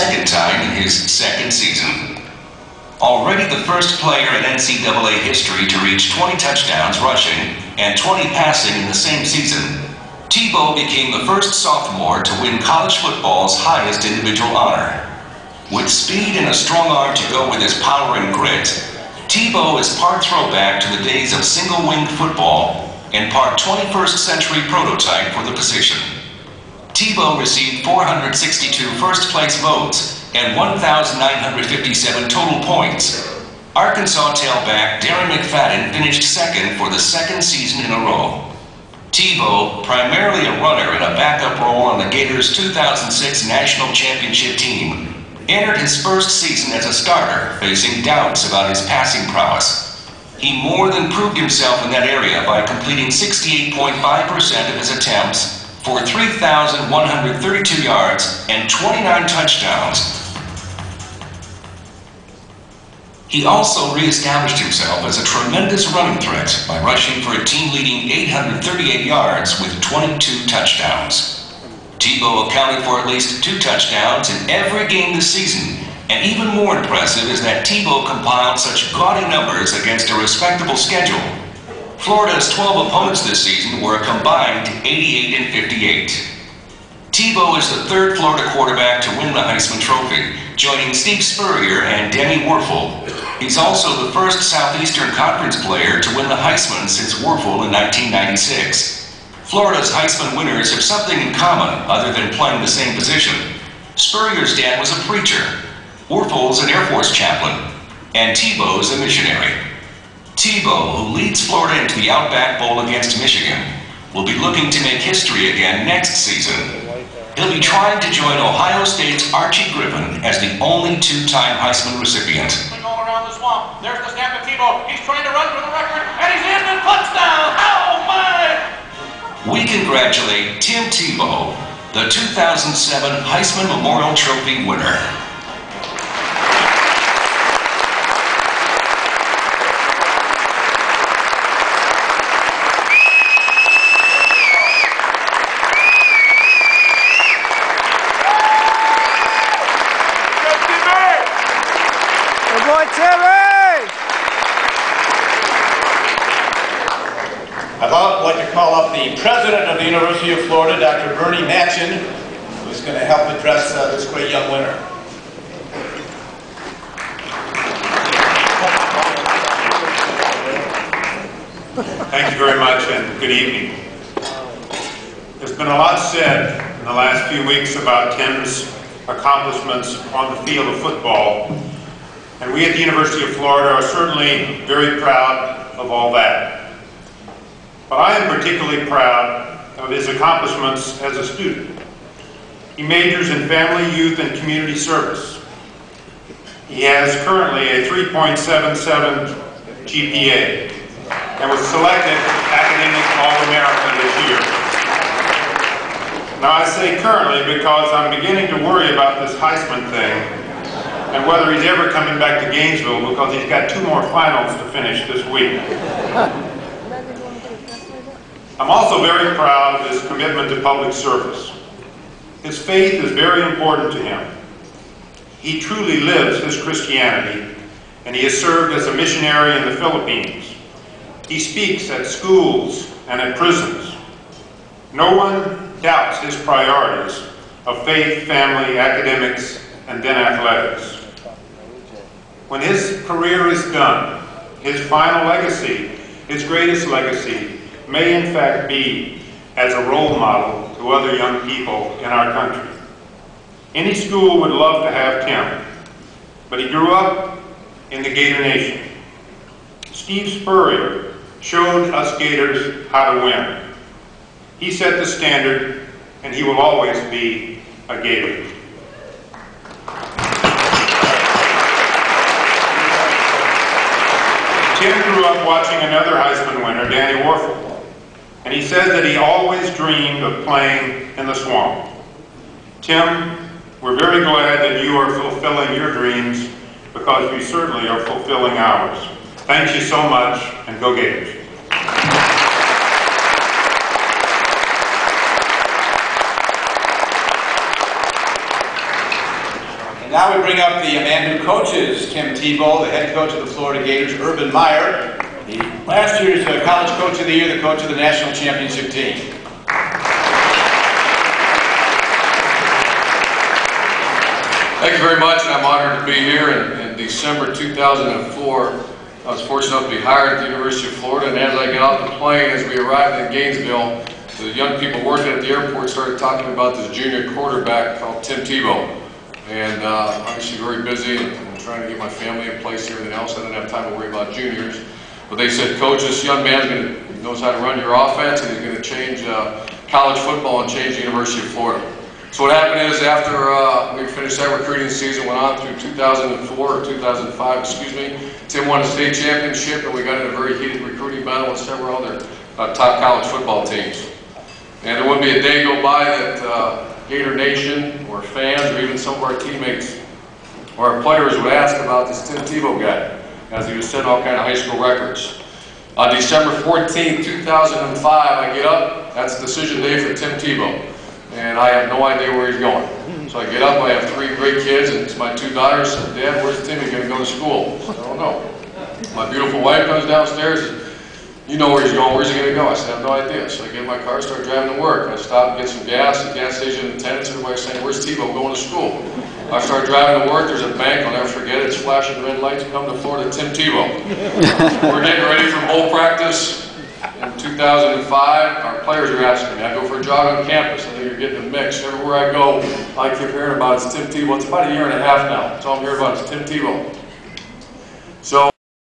second time in his second season. Already the first player in NCAA history to reach 20 touchdowns rushing and 20 passing in the same season, Tebow became the first sophomore to win college football's highest individual honor. With speed and a strong arm to go with his power and grit, Tebow is part throwback to the days of single-winged football and part 21st century prototype for the position. Tebow received 462 first-place votes and 1,957 total points. Arkansas tailback Darren McFadden finished second for the second season in a row. Tebow, primarily a runner in a backup role on the Gators' 2006 national championship team, entered his first season as a starter, facing doubts about his passing prowess. He more than proved himself in that area by completing 68.5% of his attempts for 3,132 yards and 29 touchdowns. He also reestablished himself as a tremendous running threat by rushing for a team-leading 838 yards with 22 touchdowns. Tebow accounted for at least 2 touchdowns in every game this season, and even more impressive is that Tebow compiled such gaudy numbers against a respectable schedule. Florida's 12 opponents this season were a combined 88 and 58. Tebow is the third Florida quarterback to win the Heisman Trophy, joining Steve Spurrier and Danny Wuerffel. He's also the first Southeastern Conference player to win the Heisman since Wuerffel in 1996. Florida's Heisman winners have something in common other than playing the same position. Spurrier's dad was a preacher, Wuerffel's an Air Force chaplain, and Tebow's a missionary. Tebow, who leads Florida into the Outback Bowl against Michigan, will be looking to make history again next season. He'll be trying to join Ohio State's Archie Griffin as the only 2-time Heisman recipient. All around the swamp. There's the snap of Tebow. He's trying to run for the record, and he's in the touchdown. Oh my! We congratulate Tim Tebow, the 2007 Heisman Memorial Trophy winner. I'd like to call up the president of the University of Florida, Dr. Bernie Machem, who's going to help address this great young winner. Thank you very much and good evening. There's been a lot said in the last few weeks about Tim's accomplishments on the field of football, and we at the University of Florida are certainly very proud of all that. But I am particularly proud of his accomplishments as a student. He majors in family, youth, and community service. He has currently a 3.77 GPA and was selected Academic All-American this year. Now I say currently because I'm beginning to worry about this Heisman thing and whether he's ever coming back to Gainesville because he's got 2 more finals to finish this week. I'm also very proud of his commitment to public service. His faith is very important to him. He truly lives his Christianity, and he has served as a missionary in the Philippines. He speaks at schools and at prisons. No one doubts his priorities of faith, family, academics, and then athletics. When his career is done, his final legacy, his greatest legacy, may in fact be as a role model to other young people in our country. Any school would love to have Tim, but he grew up in the Gator Nation. Steve Spurrier showed us Gators how to win. He set the standard, and he will always be a Gator. Tim grew up watching another Heisman winner, Danny Wuerffel. And he says that he always dreamed of playing in the swamp. Tim, we're very glad that you are fulfilling your dreams because we certainly are fulfilling ours. Thank you so much, and go Gators. Now we bring up the man who coaches Tim Tebow, the head coach of the Florida Gators, Urban Meyer, the last year's College Coach of the Year, the coach of the National Championship team. Thank you very much, and I'm honored to be here. In December 2004, I was fortunate enough to be hired at the University of Florida, and as I got off the plane, as we arrived in Gainesville, the young people working at the airport started talking about this junior quarterback called Tim Tebow. And obviously very busy and trying to get my family in place and everything else. I didn't have time to worry about juniors. But they said, Coach, this young man knows how to run your offense, and he's going to change college football and change the University of Florida. So what happened is after we finished that recruiting season, went on through 2004 or 2005, excuse me, Tim won a state championship, and we got in a very heated recruiting battle with several other top college football teams. And there wouldn't be a day go by that Gator Nation or fans or even some of our teammates or our players would ask about this Tim Tebow guy, as he was setting all kind of high school records. On December 14, 2005, I get up. That's decision day for Tim Tebow. And I have no idea where he's going. So I get up, I have 3 great kids, and it's my 2 daughters. I said, Dad, where's Timmy going to go to school? I said, I don't know. My beautiful wife comes downstairs, and you know where he's going, where's he going to go? I said, I have no idea. So I get in my car, start driving to work. I stop and get some gas. The gas station attendants, everybody's saying, where's Tebow going to school? I start driving to work, there's a bank, I'll never forget it, it's flashing red lights, come to Florida, Tim Tebow. We're getting ready for bowl practice. In 2005, our players are asking me, I go for a jog on campus, I think you're getting a mix. Everywhere I go, I keep hearing about it's Tim Tebow. It's about a year and a half now. That's all I'm hearing about is Tim Tebow. So